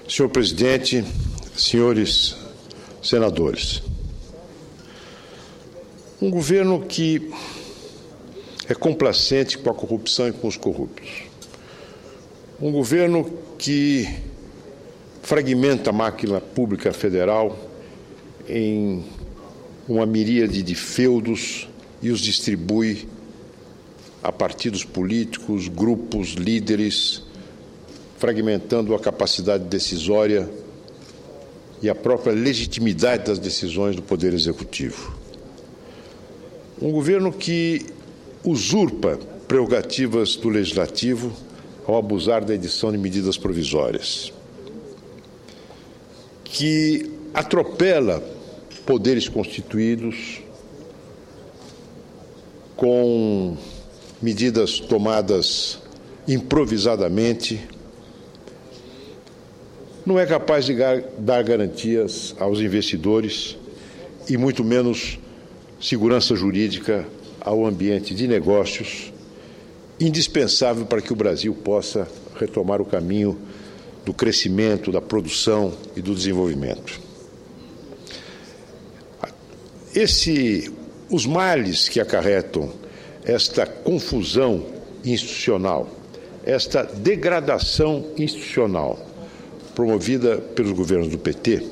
Senhor presidente, senhores senadores, um governo que é complacente com a corrupção e com os corruptos, um governo que fragmenta a máquina pública federal em uma miríade de feudos e os distribui a partidos políticos, grupos, líderes, fragmentando a capacidade decisória e a própria legitimidade das decisões do Poder Executivo. Um governo que usurpa prerrogativas do Legislativo ao abusar da edição de medidas provisórias, que atropela poderes constituídos com medidas tomadas improvisadamente, não é capaz de dar garantias aos investidores e muito menos segurança jurídica ao ambiente de negócios, indispensável para que o Brasil possa retomar o caminho do crescimento, da produção e do desenvolvimento. Os males que acarretam esta confusão institucional, esta degradação institucional promovida pelos governos do PT,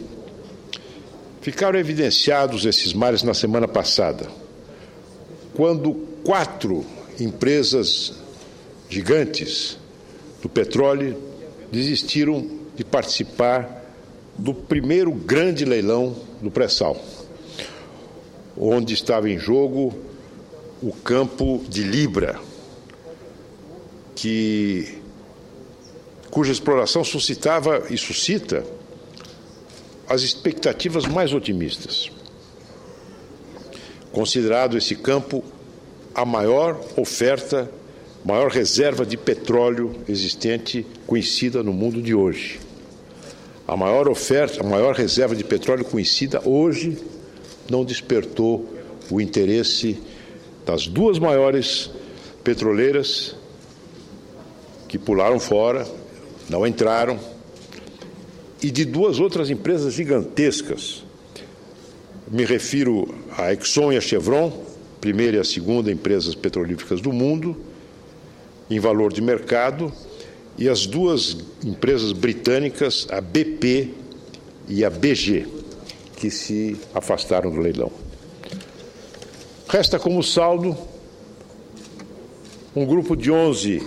ficaram evidenciados esses males na semana passada, quando 4 empresas gigantes do petróleo desistiram de participar do primeiro grande leilão do pré-sal, onde estava em jogo o campo de Libra, cuja exploração suscitava e suscita as expectativas mais otimistas. Considerado esse campo a maior oferta, maior reserva de petróleo existente conhecida no mundo de hoje. A maior reserva de petróleo conhecida hoje não despertou o interesse das 2 maiores petroleiras, que pularam fora, não entraram, e de 2 outras empresas gigantescas. Me refiro à Exxon e à Chevron, primeira e a segunda empresas petrolíferas do mundo, em valor de mercado, e as 2 empresas britânicas, a BP e a BG, que se afastaram do leilão. Resta como saldo um grupo de 11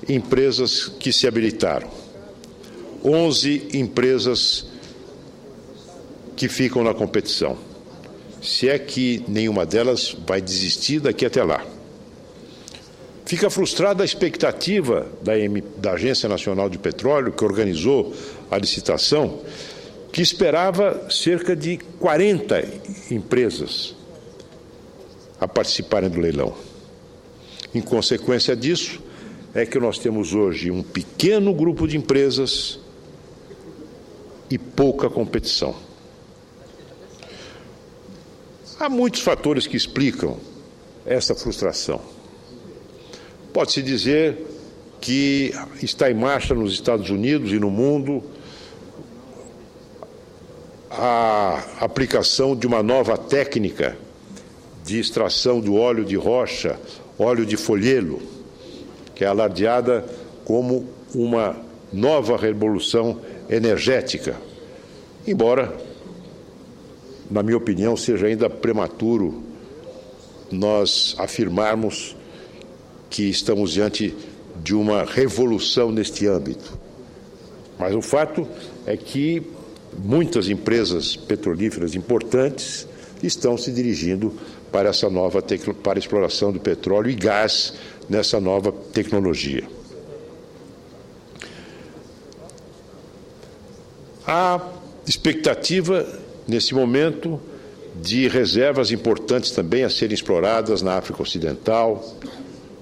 empresas que se habilitaram, 11 empresas que ficam na competição, se é que nenhuma delas vai desistir daqui até lá. Fica frustrada a expectativa da Agência Nacional de Petróleo, que organizou a licitação, que esperava cerca de 40 empresas a participarem do leilão. Em consequência disso, é que nós temos hoje um pequeno grupo de empresas e pouca competição. Há muitos fatores que explicam essa frustração. Pode-se dizer que está em marcha nos Estados Unidos e no mundo a aplicação de uma nova técnica de extração do óleo de rocha, óleo de folhelo, que é alardeada como uma nova revolução energética, embora, na minha opinião, seja ainda prematuro nós afirmarmos que estamos diante de uma revolução neste âmbito. Mas o fato é que muitas empresas petrolíferas importantes estão se dirigindo para para a exploração do petróleo e gás nessa nova tecnologia. Há expectativa, nesse momento, de reservas importantes também a serem exploradas na África Ocidental,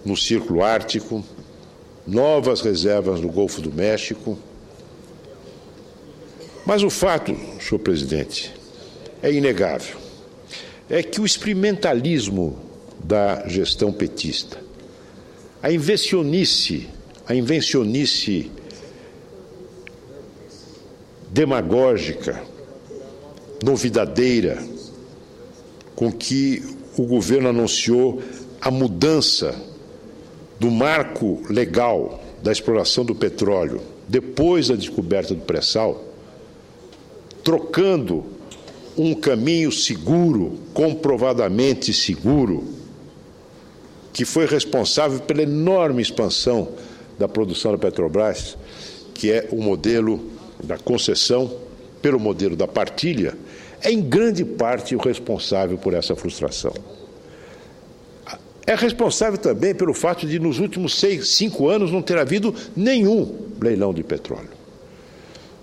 no Círculo Ártico, novas reservas no Golfo do México. Mas o fato, senhor presidente, é inegável, é que o experimentalismo da gestão petista, a invencionice demagógica, novidadeira, com que o governo anunciou a mudança do marco legal da exploração do petróleo depois da descoberta do pré-sal, trocando um caminho seguro, comprovadamente seguro, que foi responsável pela enorme expansão da produção da Petrobras, que é o modelo da concessão pelo modelo da partilha, é em grande parte o responsável por essa frustração. É responsável também pelo fato de, nos últimos 5 anos, não ter havido nenhum leilão de petróleo.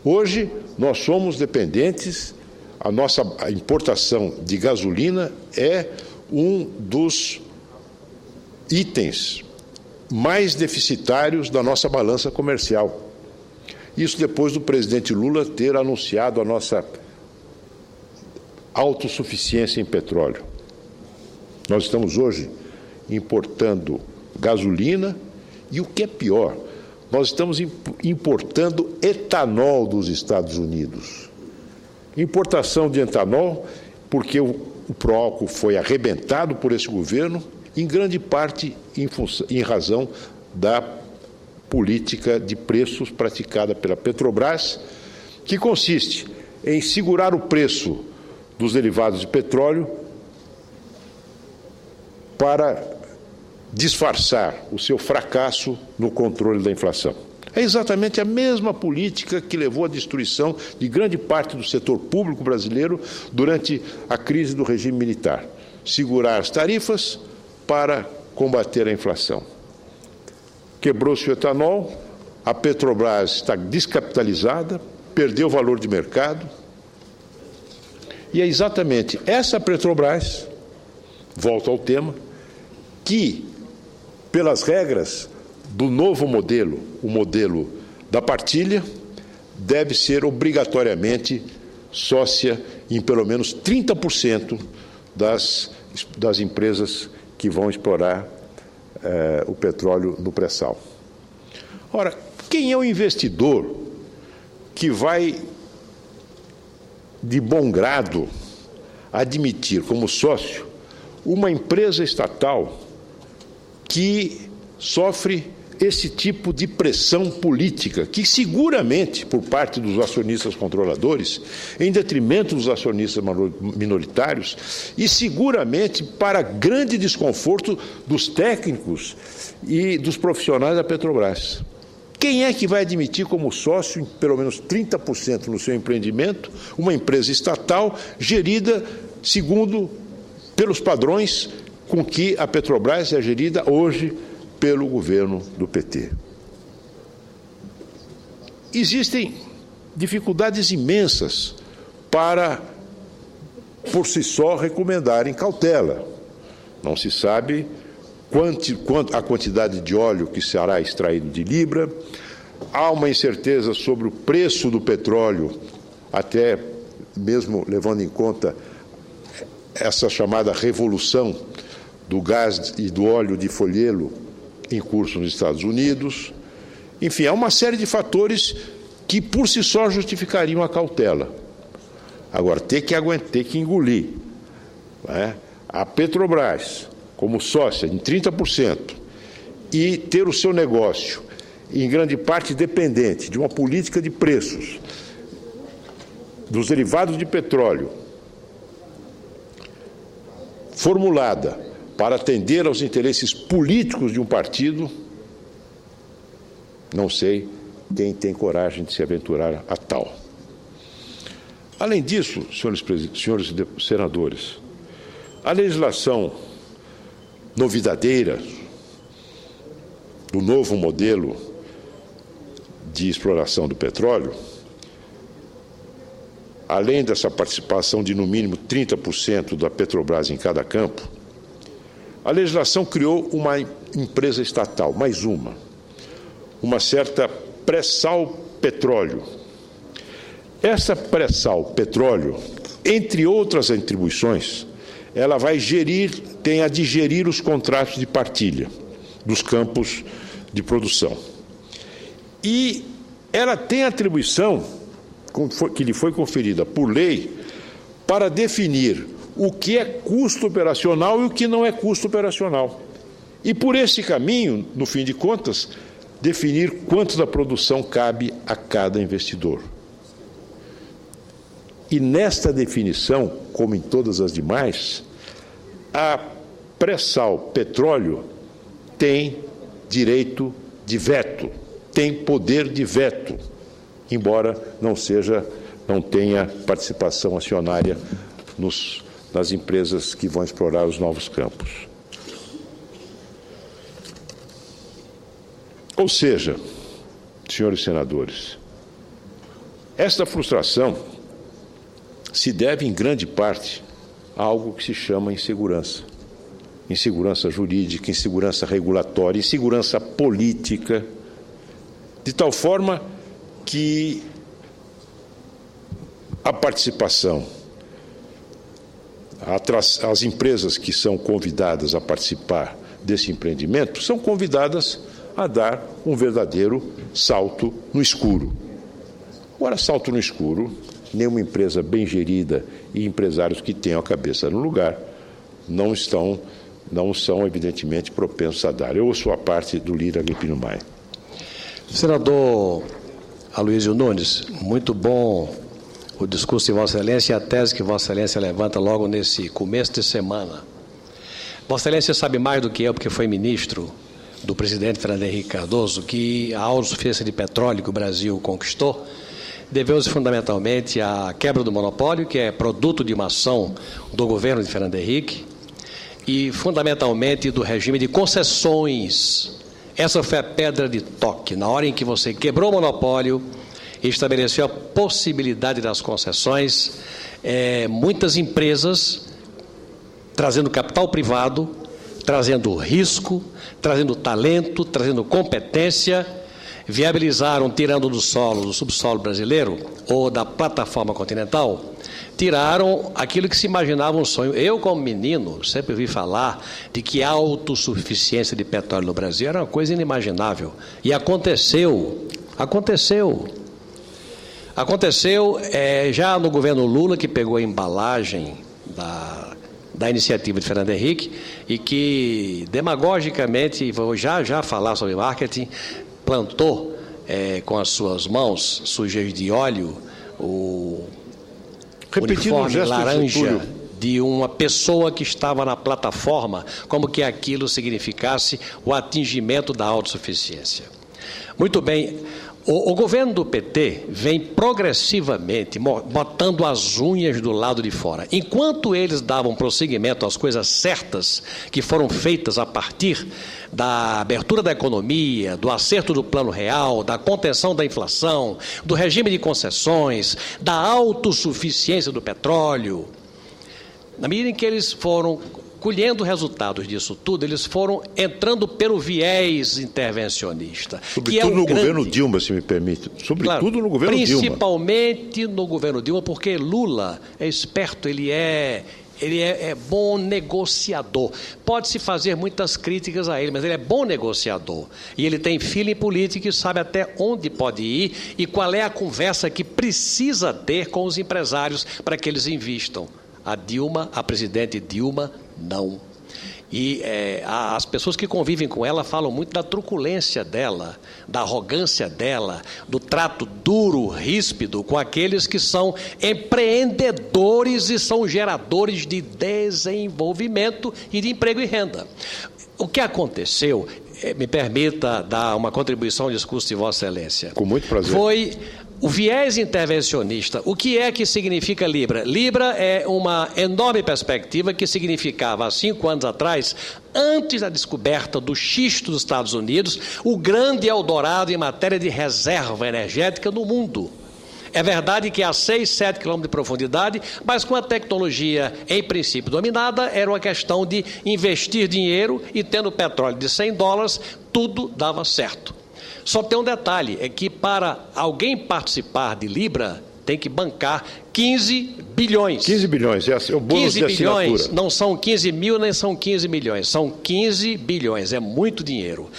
Hoje, nós somos dependentes, a importação de gasolina é um dos itens mais deficitários da nossa balança comercial. Isso depois do presidente Lula ter anunciado a nossa autossuficiência em petróleo. Nós estamos hoje importando gasolina e, o que é pior, nós estamos importando etanol dos Estados Unidos. Importação de etanol, porque o Proálcool foi arrebentado por esse governo, em grande parte em razão da política de preços praticada pela Petrobras, que consiste em segurar o preço dos derivados de petróleo para disfarçar o seu fracasso no controle da inflação. É exatamente a mesma política que levou à destruição de grande parte do setor público brasileiro durante a crise do regime militar. Segurar as tarifas para combater a inflação. Quebrou-se o etanol, a Petrobras está descapitalizada, perdeu o valor de mercado. E é exatamente essa Petrobras, volto ao tema, que, pelas regras do novo modelo, o modelo da partilha, deve ser obrigatoriamente sócia em pelo menos 30% das empresas que vão explorar o petróleo no pré-sal. Ora, quem é o investidor que vai, de bom grado, admitir como sócio uma empresa estatal que sofre esse tipo de pressão política, que seguramente, por parte dos acionistas controladores, em detrimento dos acionistas minoritários, e seguramente para grande desconforto dos técnicos e dos profissionais da Petrobras. Quem é que vai admitir como sócio, em pelo menos 30% no seu empreendimento, uma empresa estatal gerida segundo pelos padrões com que a Petrobras é gerida hoje pelo governo do PT? Existem dificuldades imensas para, por si só, recomendarem cautela. Não se sabe a quantidade de óleo que será extraído de Libra, há uma incerteza sobre o preço do petróleo, até mesmo levando em conta essa chamada revolução do gás e do óleo de folhelo em curso nos Estados Unidos. Enfim, há uma série de fatores que por si só justificariam a cautela. Agora, ter que engolir, né, a Petrobras como sócia em 30% e ter o seu negócio em grande parte dependente de uma política de preços dos derivados de petróleo formulada para atender aos interesses políticos de um partido, não sei quem tem coragem de se aventurar a tal. Além disso, senhores senadores, a legislação novidadeira do novo modelo de exploração do petróleo, além dessa participação de, no mínimo, 30% da Petrobras em cada campo, a legislação criou uma empresa estatal, mais uma certa Pré-Sal Petróleo. Essa Pré-Sal Petróleo, entre outras atribuições, ela vai tem a de gerir os contratos de partilha dos campos de produção. E ela tem a atribuição que lhe foi conferida por lei para definir o que é custo operacional e o que não é custo operacional. E por esse caminho, no fim de contas, definir quanto da produção cabe a cada investidor. E nesta definição, como em todas as demais, a pré-sal petróleo tem direito de veto, tem poder de veto, embora não tenha participação acionária nas empresas que vão explorar os novos campos. Ou seja, senhores senadores, esta frustração se deve, em grande parte, a algo que se chama insegurança. Insegurança jurídica, insegurança regulatória, insegurança política, de tal forma que a participação, as empresas que são convidadas a participar desse empreendimento são convidadas a dar um verdadeiro salto no escuro. Agora, salto no escuro, nenhuma empresa bem gerida e empresários que tenham a cabeça no lugar não são, evidentemente, propensos a dar. Eu sou a parte do Lira Agripino Maia. Senador Aloysio Nunes, muito bom o discurso de Vossa Excelência e a tese que Vossa Excelência levanta logo nesse começo de semana. Vossa Excelência sabe mais do que eu, porque foi ministro do presidente Fernando Henrique Cardoso, que a autossuficiência de petróleo que o Brasil conquistou deveu-se fundamentalmente à quebra do monopólio, que é produto de uma ação do governo de Fernando Henrique, e fundamentalmente do regime de concessões. Essa foi a pedra de toque. Na hora em que você quebrou o monopólio e estabeleceu a possibilidade das concessões, muitas empresas, trazendo capital privado, trazendo risco, trazendo talento, trazendo competência, viabilizaram, tirando do subsolo brasileiro, ou da plataforma continental, tiraram aquilo que se imaginava um sonho. Eu, como menino, sempre ouvi falar de que a autossuficiência de petróleo no Brasil era uma coisa inimaginável. E aconteceu já no governo Lula, que pegou a embalagem da iniciativa de Fernando Henrique e que, demagogicamente, vou já falar sobre marketing, plantou com as suas mãos sujeiras de óleo o uniforme laranja de uma pessoa que estava na plataforma, como que aquilo significasse o atingimento da autossuficiência. Muito bem, o governo do PT vem progressivamente botando as unhas do lado de fora. Enquanto eles davam prosseguimento às coisas certas que foram feitas a partir da abertura da economia, do acerto do Plano Real, da contenção da inflação, do regime de concessões, da autossuficiência do petróleo, na medida em que eles foram colhendo resultados disso tudo, eles foram entrando pelo viés intervencionista. Sobretudo no governo Dilma, se me permite. Sobretudo no governo Dilma. Principalmente no governo Dilma, porque Lula é esperto, ele é bom negociador. Pode-se fazer muitas críticas a ele, mas ele é bom negociador. E ele tem feeling político e sabe até onde pode ir e qual é a conversa que precisa ter com os empresários para que eles invistam. A presidente Dilma, não. E as pessoas que convivem com ela falam muito da truculência dela, da arrogância dela, do trato duro, ríspido com aqueles que são empreendedores e são geradores de desenvolvimento e de emprego e renda. O que aconteceu, me permita dar uma contribuição ao discurso de Vossa Excelência. Com muito prazer. Foi o viés intervencionista. O que é que significa Libra? Libra é uma enorme perspectiva que significava, há 5 anos atrás, antes da descoberta do xisto dos Estados Unidos, o grande Eldorado em matéria de reserva energética no mundo. É verdade que a 6, 7 quilômetros de profundidade, mas com a tecnologia, em princípio, dominada, era uma questão de investir dinheiro e, tendo petróleo de $100, tudo dava certo. Só tem um detalhe, é que para alguém participar de Libra, tem que bancar 15 bilhões. 15 bilhões, é o bônus de assinatura. 15 bilhões, não são 15 mil, nem são 15 milhões, são 15 bilhões, é muito dinheiro.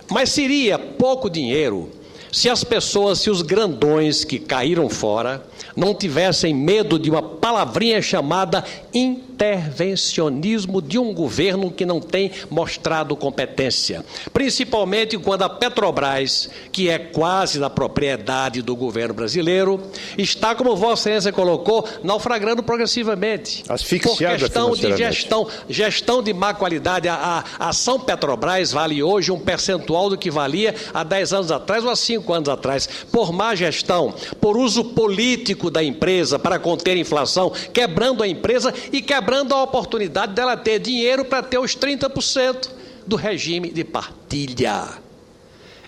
Mas seria pouco dinheiro se as pessoas, se os grandões que caíram fora, não tivessem medo de uma palavrinha chamada intervencionismo de um governo que não tem mostrado competência. Principalmente quando a Petrobras, que é quase da propriedade do governo brasileiro, está, como Vossa Excelência colocou, naufragando progressivamente. Asfixiada por questão de financeiramente. gestão de má qualidade. A ação Petrobras vale hoje um percentual do que valia há 10 anos atrás ou há 5 anos atrás. Por má gestão, por uso político da empresa para conter a inflação, quebrando a empresa e quebrando a oportunidade dela ter dinheiro para ter os 30% do regime de partilha.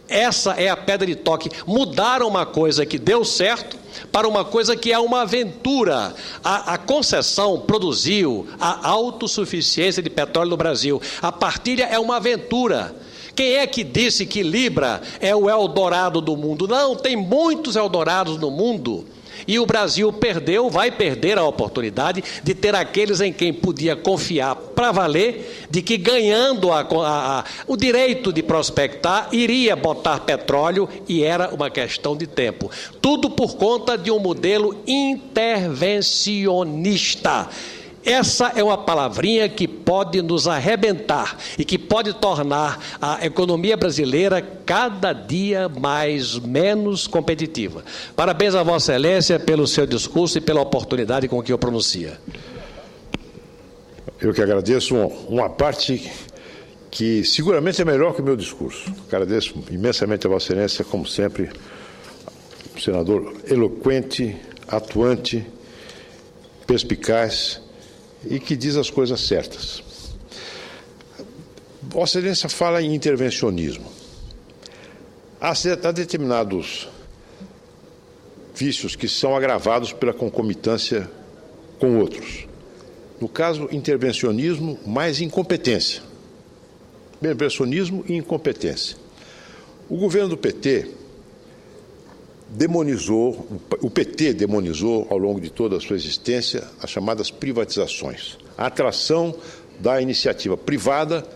Essa é a pedra de toque. Mudaram uma coisa que deu certo para uma coisa que é uma aventura. A concessão produziu a autossuficiência de petróleo no Brasil. A partilha é uma aventura. Quem é que disse que Libra é o Eldorado do mundo? Não, tem muitos Eldorados no mundo. E o Brasil perdeu, vai perder a oportunidade de ter aqueles em quem podia confiar para valer, de que ganhando o direito de prospectar, iria botar petróleo e era uma questão de tempo. Tudo por conta de um modelo intervencionista. Essa é uma palavrinha que pode nos arrebentar e que pode tornar a economia brasileira cada dia menos competitiva. Parabéns a Vossa Excelência pelo seu discurso e pela oportunidade com que o pronuncia. Eu que agradeço uma parte que seguramente é melhor que o meu discurso. Agradeço imensamente a Vossa Excelência, como sempre, um senador eloquente, atuante, perspicaz, e que diz as coisas certas. Vossa Excelência fala em intervencionismo. Há determinados vícios que são agravados pela concomitância com outros. No caso, intervencionismo mais incompetência. Intervencionismo e incompetência. O governo do PT o PT demonizou ao longo de toda a sua existência as chamadas privatizações, a atração da iniciativa privada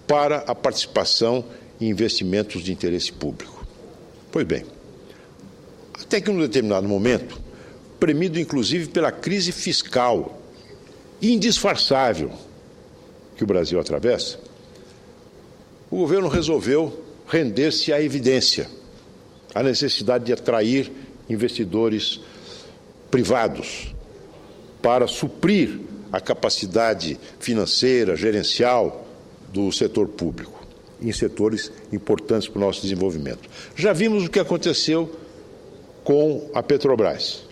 para a participação em investimentos de interesse público. Pois bem, até que em um determinado momento, premido inclusive pela crise fiscal indisfarçável que o Brasil atravessa, o governo resolveu render-se à evidência, a necessidade de atrair investidores privados para suprir a capacidade financeira, gerencial do setor público, em setores importantes para o nosso desenvolvimento. Já vimos o que aconteceu com a Petrobras.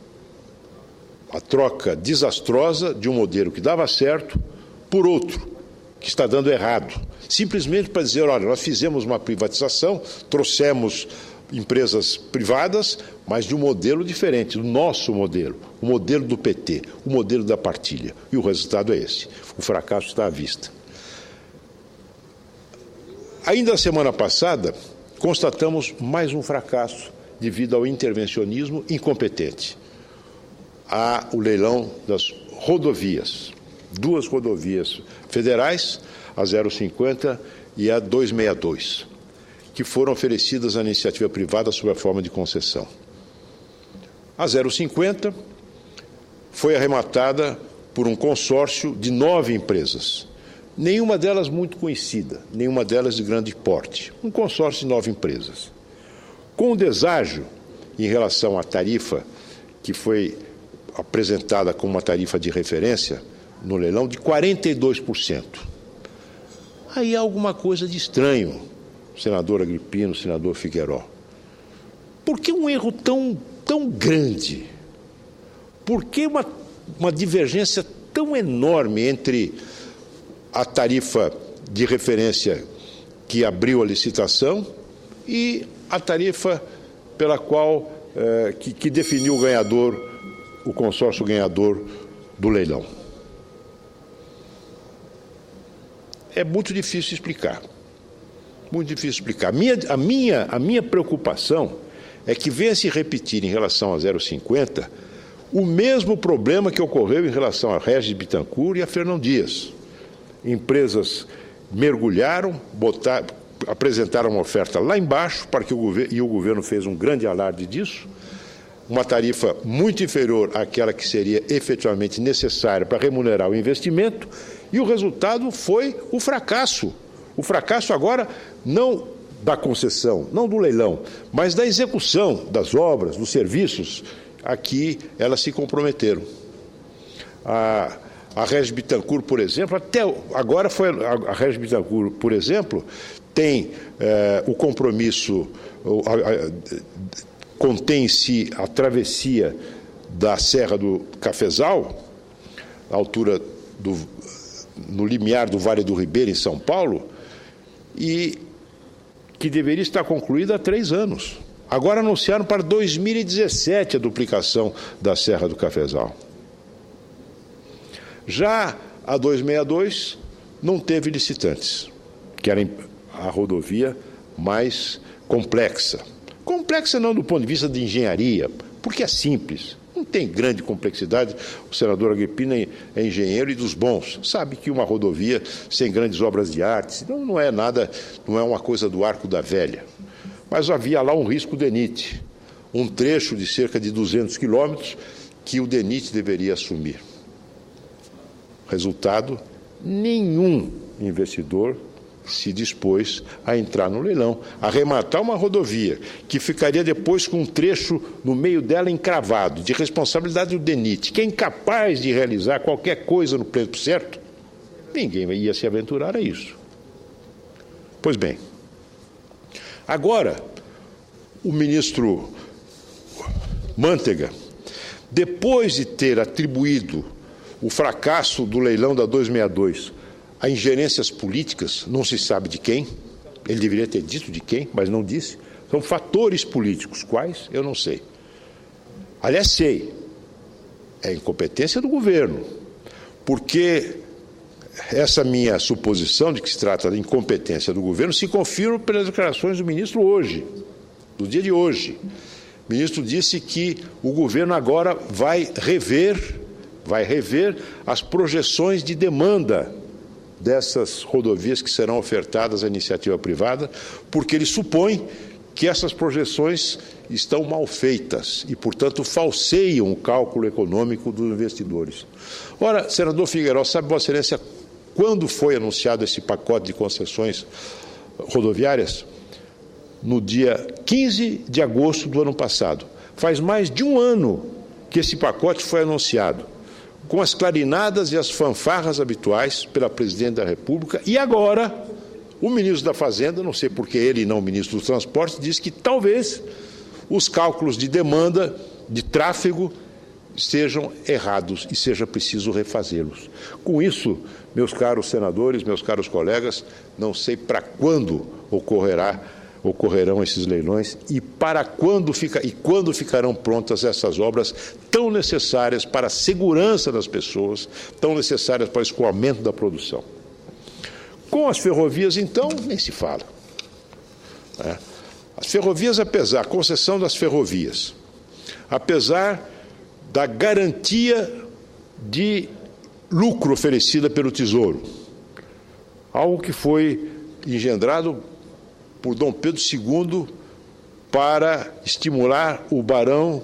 A troca desastrosa de um modelo que dava certo por outro, que está dando errado. Simplesmente para dizer, olha, nós fizemos uma privatização, trouxemos empresas privadas, mas de um modelo diferente, do nosso modelo, o modelo do PT, o modelo da partilha. E o resultado é esse. O fracasso está à vista. Ainda a semana passada, constatamos mais um fracasso devido ao intervencionismo incompetente. Há o leilão das rodovias, 2 rodovias federais, a 050 e a 262. Que foram oferecidas à iniciativa privada sob a forma de concessão. A 050 foi arrematada por um consórcio de 9 empresas, nenhuma delas muito conhecida, nenhuma delas de grande porte, um consórcio de 9 empresas. Com o deságio em relação à tarifa que foi apresentada como uma tarifa de referência no leilão de 42%. Aí há alguma coisa de estranho, senador Agripino, senador Figueiró. Por que um erro tão grande? Por que uma divergência tão enorme entre a tarifa de referência que abriu a licitação e a tarifa pela qual que definiu o ganhador, o consórcio ganhador do leilão? É muito difícil explicar. Muito difícil explicar. A minha preocupação é que venha se repetir em relação a 050 o mesmo problema que ocorreu em relação a Regis Bittencourt e a Fernão Dias. Empresas mergulharam, apresentaram uma oferta lá embaixo, para que o governo fez um grande alarde disso, uma tarifa muito inferior àquela que seria efetivamente necessária para remunerar o investimento, e o resultado foi o fracasso. O fracasso agora não da concessão, não do leilão, mas da execução das obras, dos serviços a que elas se comprometeram. A Regis Bittencourt, por exemplo, até agora a Regis Bittencourt, por exemplo, tem o compromisso, contém em si a travessia da Serra do Cafezal, à altura no limiar do Vale do Ribeira, em São Paulo, e que deveria estar concluída há 3 anos. Agora anunciaram para 2017 a duplicação da Serra do Cafezal. Já a 262 não teve licitantes, que era a rodovia mais complexa. Complexa não do ponto de vista de engenharia, porque é simples, não tem grande complexidade. O senador Agripino é engenheiro e dos bons, sabe que uma rodovia sem grandes obras de arte não é nada, não é uma coisa do Arco da Velha. Mas havia lá um risco DENIT, um trecho de cerca de 200 quilômetros que o DENIT deveria assumir. Resultado, nenhum investidor se dispôs a entrar no leilão, a arrematar uma rodovia que ficaria depois com um trecho no meio dela encravado, de responsabilidade do DENIT, que é incapaz de realizar qualquer coisa no tempo certo. Ninguém ia se aventurar a isso. Pois bem, agora o ministro Mantega, depois de ter atribuído o fracasso do leilão da 262 a ingerências políticas, não se sabe de quem, ele deveria ter dito de quem, mas não disse, são fatores políticos, quais? Eu não sei. Aliás, sei, é incompetência do governo, porque essa minha suposição de que se trata de incompetência do governo se confirma pelas declarações do ministro hoje, do dia de hoje. O ministro disse que o governo agora vai rever as projeções de demanda dessas rodovias que serão ofertadas à iniciativa privada, porque ele supõe que essas projeções estão mal feitas e, portanto, falseiam o cálculo econômico dos investidores. Ora, senador Figueiredo, sabe, Vossa Excelência, quando foi anunciado esse pacote de concessões rodoviárias? No dia 15 de agosto do ano passado. Faz mais de um ano que esse pacote foi anunciado, com as clarinadas e as fanfarras habituais pela Presidente da República, e agora o ministro da Fazenda, não sei por que ele e não o ministro do Transporte, diz que talvez os cálculos de demanda, de tráfego, estejam errados e seja preciso refazê-los. Com isso, meus caros senadores, meus caros colegas, não sei para quando ocorrerão esses leilões e quando ficarão prontas essas obras tão necessárias para a segurança das pessoas, tão necessárias para o escoamento da produção. Com as ferrovias, então, nem se fala. As ferrovias, a concessão das ferrovias, apesar da garantia de lucro oferecida pelo Tesouro, algo que foi engendrado por Dom Pedro II para estimular o barão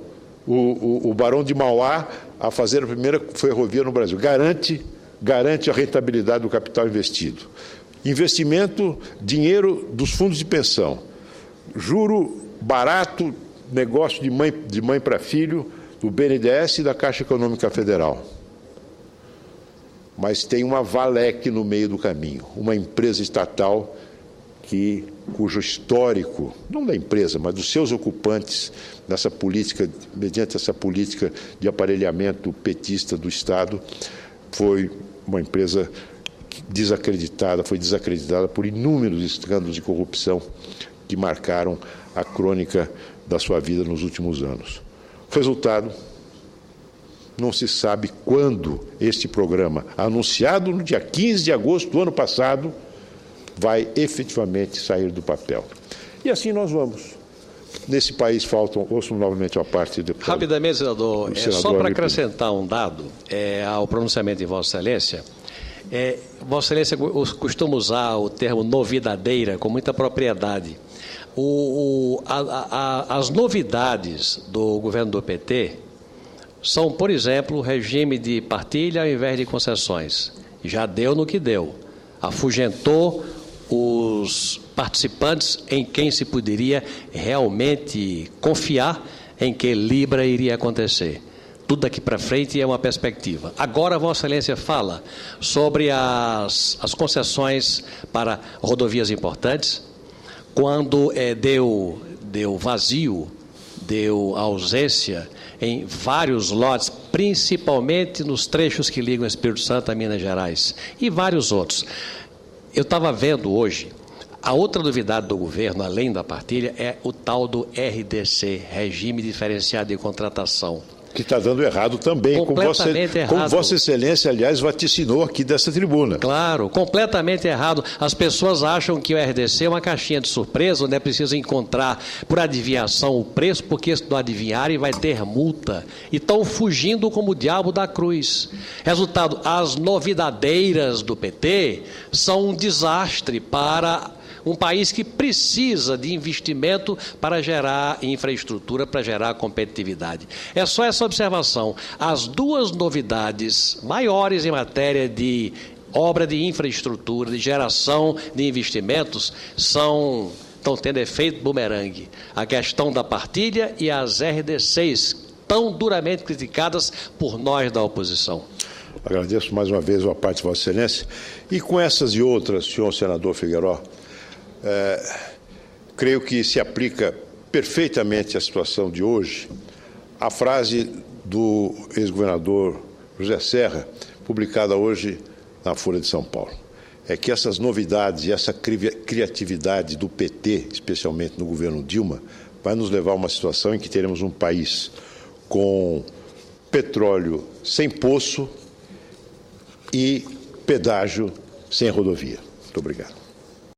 de Mauá a fazer a primeira ferrovia no Brasil. Garante a rentabilidade do capital investido. Investimento, dinheiro dos fundos de pensão. Juro barato, negócio de mãe para filho, do BNDES e da Caixa Econômica Federal. Mas tem uma Valec no meio do caminho, uma empresa estatal cujo histórico, não da empresa, mas dos seus ocupantes, nessa política, mediante essa política de aparelhamento petista do Estado, foi uma empresa foi desacreditada por inúmeros escândalos de corrupção que marcaram a crônica da sua vida nos últimos anos. Resultado, não se sabe quando este programa, anunciado no dia 15 de agosto do ano passado, vai efetivamente sair do papel. E assim nós vamos. Nesse país faltam, ouço novamente a parte do deputado. Rapidamente, senador, só para acrescentar um dado ao pronunciamento de Vossa Excelência, Vossa Excelência costuma usar o termo novidadeira com muita propriedade. As novidades do governo do PT são, por exemplo, o regime de partilha ao invés de concessões. Já deu no que deu. Afugentou os participantes em quem se poderia realmente confiar em que Libra iria acontecer. Tudo daqui para frente é uma perspectiva. Agora, Vossa Excelência fala sobre as concessões para rodovias importantes, quando deu vazio, deu ausência em vários lotes, principalmente nos trechos que ligam Espírito Santo a Minas Gerais e vários outros. Eu estava vendo hoje, a outra novidade do governo, além da partilha, é o tal do RDC, Regime Diferenciado de Contratação. Que está dando errado também, como Vossa Excelência, aliás, vaticinou aqui dessa tribuna. Claro, completamente errado. As pessoas acham que o RDC é uma caixinha de surpresa, onde é preciso encontrar por adivinhação o preço, porque se não adivinharem vai ter multa. E estão fugindo como o diabo da cruz. Resultado, as novidadeiras do PT são um desastre para um país que precisa de investimento para gerar infraestrutura, para gerar competitividade. É só essa observação. As duas novidades maiores em matéria de obra de infraestrutura, de geração de investimentos, estão tendo efeito bumerangue. A questão da partilha e as RDCs, tão duramente criticadas por nós da oposição. Agradeço mais uma vez a parte de Vossa Excelência. E com essas e outras, senhor senador Figueiró, creio que se aplica perfeitamente à situação de hoje a frase do ex-governador José Serra, publicada hoje na Folha de São Paulo. É que essas novidades e essa criatividade do PT, especialmente no governo Dilma, vai nos levar a uma situação em que teremos um país com petróleo sem poço e pedágio sem rodovia. Muito obrigado.